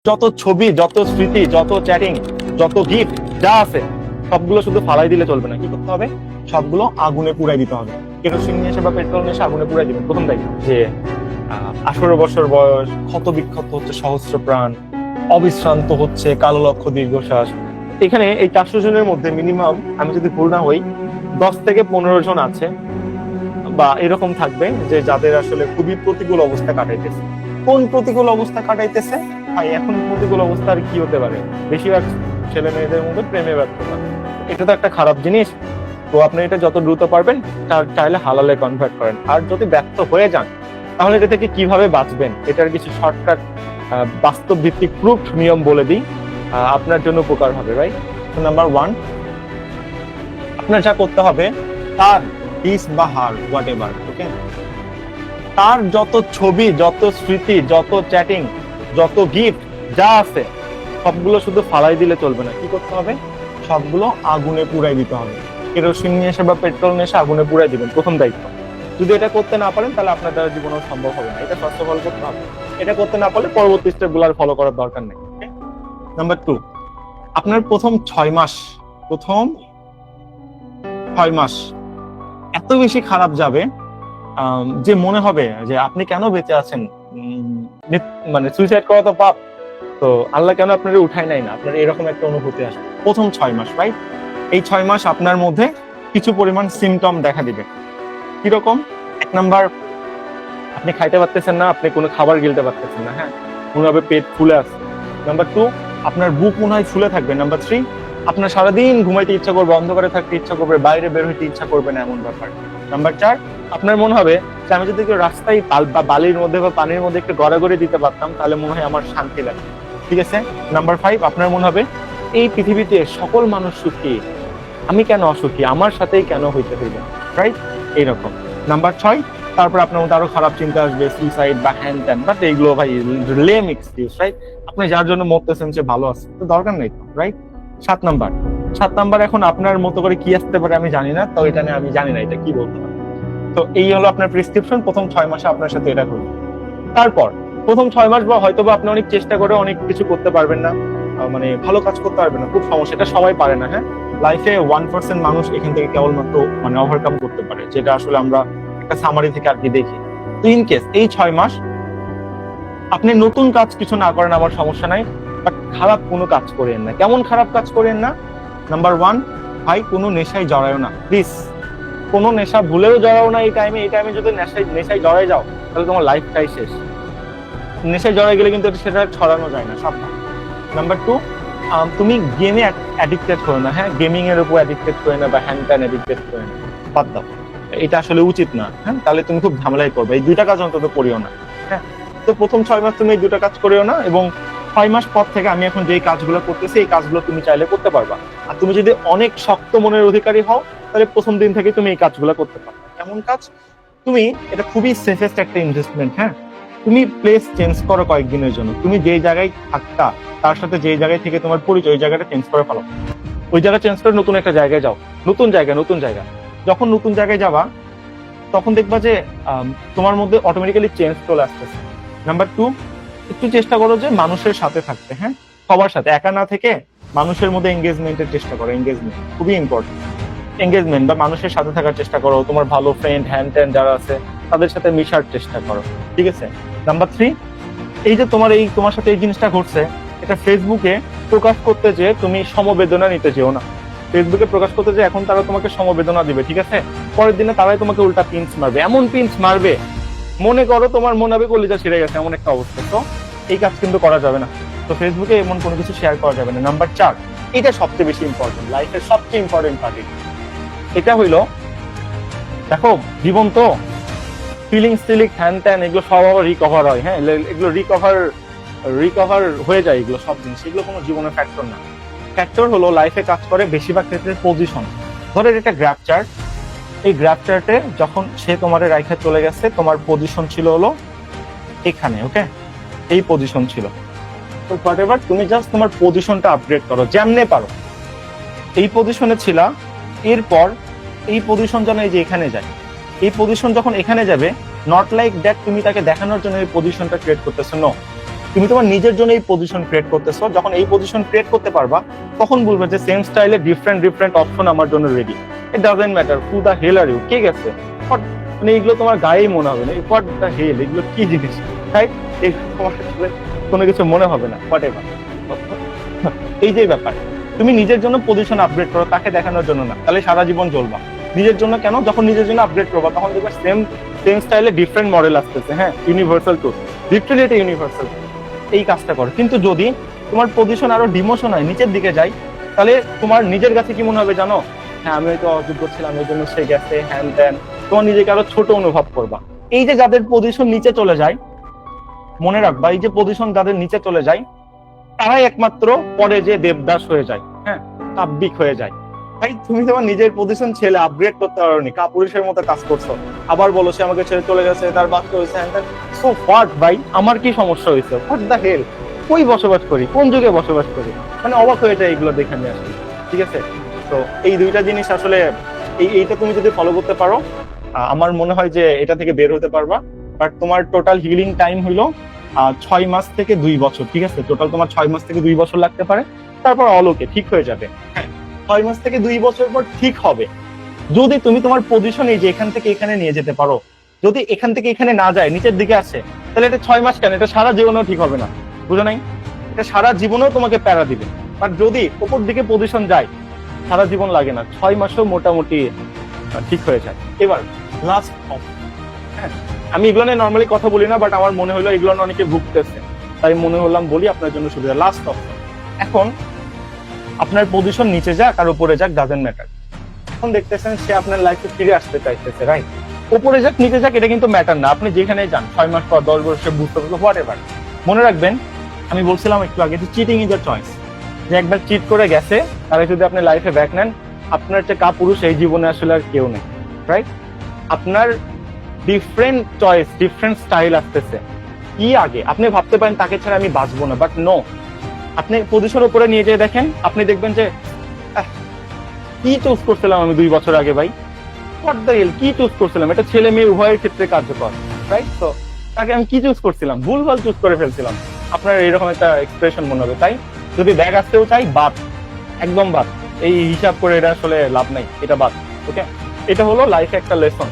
যত ছবি, যত স্মৃতি, যত চ্যাটিং, যত গিফট যা আছে সবগুলো শুধু ফালাই দিলে চলবে না। কি করতে হবে? সবগুলো আগুনে পুড়াই দিতে হবে। কেরোসিন নিয়ে এসে বা পেট্রোল নিয়ে এসে আগুনে পুড়াই দিবেন। প্রথম দায়িত্ব যে 18 বছর বয়স, ক্ষত বিক্ষত হচ্ছে সহস্র প্রাণ, অবিশ্রান্ত হচ্ছে কালো লক্ষ্য দীর্ঘশ্বাস। এখানে এই 400 জনের মধ্যে মিনিমাম, আমি যদি ভুল না হই, 10 থেকে 15 জন আছে বা এরকম থাকবে যে যাদের আসলে খুবই প্রতিকূল অবস্থা কাটাইতেছে। কোন প্রতিকূল অবস্থা কাটাইতেছে? ভাই এখন প্রতিকূল অবস্থা আর কি হতে পারে? বেশিরভাগ ছেলে মেয়েদের মধ্যে প্রেমে ব্যর্থতা। এটা তো একটা খারাপ জিনিস। তো আপনি এটা যত দ্রুত পারবেন চাইলে হালালে কনভার্ট করেন। আর যদি ব্যর্থ হয়ে যান তাহলে এটা থেকে কিভাবে বাঁচবেন এটার কিছু শর্টকাট বাস্তব ভিত্তিক প্রুফ নিয়ম বলে দিই, আপনার জন্য উপকার হবে। ভাই নাম্বার 1, আপনার যা করতে হবে, তার পিস বা হার হোয়াট এভার, ওকে, তার যত ছবি, যত স্মৃতি, যত চ্যাটিং, যত গিফট যা আছে সবগুলো শুধু ফালাই দিলে চলবে না। কি করতে হবে? সবগুলো আগুনে পুড়াই দিতে হবে। কেরোসিন নিয়ে এসে বা পেট্রোল নিয়ে এসে আগুনে পুড়াই দিবেন, প্রথম দায়িত্ব। যদি এটা করতে না পারেন তাহলে আপনার দ্বারা জীবনেও সম্ভব হবে না। এটা ফার্স্ট অফ অল করতে হবে। এটা করতে না পারলে পরবর্তী স্টেপগুলো আর ফলো করার দরকার নেই। নাম্বার 2, আপনার প্রথম 6 মাস এত বেশি খারাপ যাবে যে মনে হবে যে আপনি কেন বেঁচে আছেন, মানে সুইসাইড করা তো পাপ, তো আল্লাহ কেন আপনার উঠায় নাই না, আপনার এরকম একটা অনুভূতি আসবে প্রথম 6 মাস। রাইট? এই 6 মাস আপনার মধ্যে কিছু পরিমাণ সিমটম দেখা দিবে। কিরকম? 1 নাম্বার, আপনি খাইতে পারতেছেন না, আপনি কোনো খাবার গিলতে পারতেছেন না, হ্যাঁ, কোনোভাবে পেট ফুলে আছে। নাম্বার 2, আপনার বুক মনে হয় ফুলে থাকবে। নাম্বার 3, আপনার সারাদিন ঘুমাইতে ইচ্ছা করবে, অন্ধকারে থাকতে ইচ্ছা করবে, বাইরে বের হইতে ইচ্ছা করবে না, এমন ব্যাপার। নাম্বার 4, আপনার মনে হবে যে আমি যদি একটু রাস্তায় বালির মধ্যে বা পানির মধ্যে একটু গড়াগড়ি দিতে পারতাম তাহলে মনে হয় আমার শান্তি লাগে। ঠিক আছে? নাম্বার 5, আপনার মনে হবে এই পৃথিবীতে সকল মানুষ সুখী, আমি কেন অসুখী, আমার সাথেই কেন হইতে হইবে। রাইট? এইরকম। নাম্বার 6, তারপর আপনার মধ্যে আরো খারাপ চিন্তা আসবে, সুইসাইড বা হ্যান ত্যান, বাট এইগুলো ভাই লেম এক্সকিউজ। রাইট? আপনি যার জন্য মরতেছেন সে ভালো আছে, তো দরকার নেই তো। রাইট? 7 নাম্বার, এখন আপনার মতো করে কি আসতে পারে আমি জানি না, তো এটা নিয়ে আমি জানি না এটা কি বলতে পারে। তো এই হলো আপনার প্রেসক্রিপশন। প্রথম 6 মাসে আপনার সাথে এটা করবে। তারপর প্রথম 6 মাস বা হয়তো বা আপনি অনেক চেষ্টা করে অনেক কিছু করতে পারবেন না, মানে ভালো কাজ করতে পারবেন না, খুব সমস্যা। এটা সবাই পারে না, হ্যাঁ। লাইফে 1% মানুষ এখান থেকে কেবলমাত্র মানে ওভারকাম করতে পারে, যেটা আসলে আমরা একটা সামারি থেকে আর কি দেখি। তো ইন কেস এই 6 মাস আপনি নতুন কাজ কিছু না করেন, আমার সমস্যা নাই, বাট খারাপ কোনো কাজ করেন না। কেমন খারাপ কাজ করেন না? নাম্বার 1, ভাই কোনো নেশায় জড়ায়ও না, প্লিজ। কোনো নেশা ভুলেও জড়াও না এই টাইমে যদি নেশায় জড়াই যাও তাহলে তোমার লাইফটাই শেষ। নেশায় জড়াই গেলে কিন্তু সেটা ছড়ানো যায় না, সাবধান। নাম্বার 2, তুমি গেমে অ্যাডিক্টেড করো না, হ্যাঁ, গেমিং এর উপর অ্যাডিক্টেড করে না বা হ্যান্ড ট্যান অ্যাডিক্টেড করে না, বাদ দাও, এটা আসলে উচিত না, হ্যাঁ। তাহলে তুমি খুব ঝামেলায় করবে। এই 2টা কাজ অন্তত করিও না, হ্যাঁ। তো প্রথম 6 মাস তুমি এই 2টা কাজ করিও না, এবং 6 মাস পর থেকে আমি এখন যেই কাজগুলো করতেছি এই কাজগুলো তুমি চাইলে করতে পারবা। আর তুমি যদি অনেক শক্ত মনের অধিকারী হও তাহলে প্রথম দিন থেকে তুমি এই কাজগুলো করতে পারো। এমন কাজ, তুমি এটা খুবই সেফেস্ট একটা ইনভেস্টমেন্ট, হ্যাঁ। তুমি প্লেস চেঞ্জ করো কয়েকদিনের জন্য, তুমি যেই জায়গায় থাকতা তার সাথে যেই জায়গায় থেকে তোমার পরিচয়, ওই জায়গাটা চেঞ্জ করে ফেলো। ওই জায়গা চেঞ্জ করে নতুন একটা জায়গায় যাও, নতুন জায়গা। যখন নতুন জায়গায় যাবা তখন দেখবা যে তোমার মধ্যে অটোমেটিক্যালি চেঞ্জ চলে আসতেছে। নাম্বার 2, একটু চেষ্টা করো যে মানুষের সাথে থাকতে, হ্যাঁ, সবার সাথে, একা না থেকে মানুষের মধ্যে এঙ্গেজমেন্টের চেষ্টা করো। এঙ্গেজমেন্ট খুবই ইম্পর্টেন্ট। এঙ্গেজমেন্ট বা মানুষের সাথে থাকার চেষ্টা করো, তোমার ভালো ফ্রেন্ড হ্যান্ড ট্যান যারা আছে তাদের সাথে মিশার চেষ্টা করো। ঠিক আছে? নাম্বার 3, এই যে তোমার সাথে এই জিনিসটা ঘটছে, এটা ফেসবুকে প্রকাশ করতে যে তুমি সমবেদনা নিতে যেও না। ফেসবুকে প্রকাশ করতে যে এখন তারা তোমাকে সমবেদনা দিবে, ঠিক আছে, পরের দিনে তারাই তোমাকে উল্টা পিঞ্চ মারবে, এমন পিঞ্চ মারবে মনে করো তোমার মনে হবে কলিজা ছিঁড়ে গেছে, এমন একটা অবস্থা। তো এই কাজ কিন্তু করা যাবে না। তো ফেসবুকে এমন কোনো কিছু শেয়ার করা যাবে না। নাম্বার 4, এটা সবচেয়ে বেশি ইম্পর্টেন্ট, লাইফের সবচেয়ে ইম্পর্টেন্ট পার্ট। এটা হইলো, দেখো জীবন তো ফিলিংস হ্যান ত্যান এগুলো সব আবার রিকভার হয়, হ্যাঁ, এগুলো রিকভার হয়ে যায়, এগুলো সব জিনিস, এগুলো কোনো জীবনের ফ্যাক্টর না। ফ্যাক্টর হলো লাইফে কাজ করে বেশিরভাগ ক্ষেত্রে পজিশন। ধরো এটা গ্রাফ চার্ট, এই গ্রাফ চার্টে যখন সে তোমার রাইখা চলে গেছে তোমার পজিশন ছিল হলো এখানে, ওকে, এই পজিশন ছিল। তো হোয়াটএভার, তুমি জাস্ট তোমার পজিশনটা আপগ্রেড করো যেমনে পারো। এই পজিশনে ছিলা, এরপর এই পজিশন যেন এই যে এখানে যায়, এই পজিশন যখন এখানে যাবে, নট লাইক দ্যাট তুমি তাকে দেখানোর জন্য এই পজিশনটা ক্রিয়েট করতেছো, নো, তুমি তোমার নিজের জন্য এই পজিশন ক্রিয়েট করতেছো, যখন এই পজিশন ক্রিয়েট করতে পারবা তখন বুঝবে যে সেম স্টাইলে ডিফারেন্ট ডিফারেন্ট অপশন আমার জন্য ready. It doesn't matter who the hell are you, কে গেছে মানে এইগুলো তোমার গায়েই মনে হবে না, হোয়াট দা হেল, এগুলো কি জিনিস, রাইট? তোমার আসলে কোনো কিছু মনে হবে না, হোয়াট এভার। এই যে ব্যাপার, তুমি নিজের জন্য পজিশন আপগ্রেড করো, তাকে দেখানোর জন্য না, তাহলে সারা জীবন জ্বলবা। নিজের জন্য কেন? যখন নিজের জন্য আপগ্রেড করবা তখন দেখবা সেম সেম স্টাইলে ডিফারেন্ট মডেল আসতেছে, হ্যাঁ, ইউনিভার্সাল টুল, লিটারালি এটা ইউনিভার্সাল। এই কাজটা করো। কিন্তু যদি তোমার পজিশন আরো ডিমোশন হয়, নিচের দিকে যায়, তাহলে তোমার নিজের কাছে কি মনে হবে জানো? হ্যাঁ, আমি হয়তো অযোগ্য ছিলাম, এই জন্য সে গেছে, হ্যান ত্যান, তোমার নিজেকে আরো ছোট অনুভব করবা। এই যে যাদের পজিশন নিচে চলে যায়, মনে রাখবা, এই যে পজিশন যাদের নিচে চলে যায় তারাই একমাত্র পরে যে দেবদাস হয়ে যায়, হ্যাঁ, কাব্যিক হয়ে যায়। ভাই তুমি তোমার নিজের পজিশন ছেলে আপগ্রেড করতে পারোনি, কাপুরুষের মতো কাজ করছো, আবার বলো সে আমাকে ছেড়ে চলে গেছে, তার বাচ্চা হয়েছে, সো হোয়াট ভাই, আমার কি সমস্যা হয়েছে? হোয়াট দ্য হেল, কই বসবাস করি, কোন যুগে বসবাস করি? মানে অবাক হয়ে যায় এগুলো দেখে নিয়ে আসলে, ঠিক আছে? তো এই দুইটা জিনিস আসলে এইটা তুমি যদি ফলো করতে পারো, আমার মনে হয় যে এটা থেকে বের হতে পারবা। বাট তোমার টোটাল হিলিং টাইম হইলো 6 মাস থেকে 2 বছর, ঠিক আছে? টোটাল তোমার 6 মাস থেকে 2 বছর লাগতে পারে, তারপর অলোকে ঠিক হয়ে যাবে। হ্যাঁ, 6 মাস থেকে 2 বছর পর ঠিক হবে যদি তুমি তোমার পজিশন এই যে এখান থেকে এখানে নিয়ে যেতে পারো। যদি এখান থেকে এখানে না যায়, নিচের দিকে আসে, তাহলে এটা 6 মাস কেন, এটা সারা জীবনেও ঠিক হবে না, বুঝো নাই? এটা সারা জীবনেও তোমাকে প্যারা দিবে। বাট যদি উপর দিকে পজিশন যায়, সারা জীবন লাগে না, 6 মাসেও মোটামুটি ঠিক হয়ে যায়। এবার লাস্ট, হ্যাঁ, আমি এগুলো নিয়ে নর্মালি কথা বলি না, বাট আমার মনে হলো এগুলো নিয়ে অনেকে ভুগতেছে, তাই মনে হলাম বলি আপনার জন্য সুবিধা। লাস্ট অপশন, এখন আপনার পজিশন নিচে যাক আর উপরে যাক, ডাজন্ট ম্যাটার। এখন দেখতেছেন সে আপনার লাইফে ফিরে আসতে চাইতেছে, রাইট? উপরে যাক নিচে যাক এটা কিন্তু ম্যাটার না, আপনি যেখানে যান 6 মাস পর 10 বছর বুঝতে পারবেন, হোয়াট এভার। মনে রাখবেন, আমি বলছিলাম একটু আগে যে চিটিং ইজ আ চয়েস, যে একবার চিট করে গেছে তাহলে যদি আপনি লাইফে ব্যাক নেন, আপনার যে কাপুরুষ এই জীবনে আসলে আর কেউ নেই, রাইট? আপনার ডিফারেন্ট চয়েস, ডিফারেন্ট স্টাইল আসতেছে। কি আগে আপনি ভাবতে পারেন তাকে ছাড়া আমি বাঁচবো না, বাট নো, আপনি পজিশন উপরে নিয়ে যেয়ে দেখেন, আপনি দেখবেন যে কি চুজ করছিলাম আমি 2 বছর আগে, ভাই হোয়াট দ্য হেল, কি চুজ করছিলাম? এটা ছেলে মেয়ে উভয়ের ক্ষেত্রে কার্যকর, রাইট? তো তাকে আমি কি চুজ করছিলাম? ভুলভাল চুজ করে ফেলছিলাম। আপনার এরকম একটা এক্সপ্রেশন মনে হবে। তাই যদি ব্যাগ আসতেও চাই, বাদ, একদম বাদ, এই হিসাব করে এটা আসলে লাভ নাই, এটা বাদ। ওকে, এটা হলো লাইফে একটা লেসন।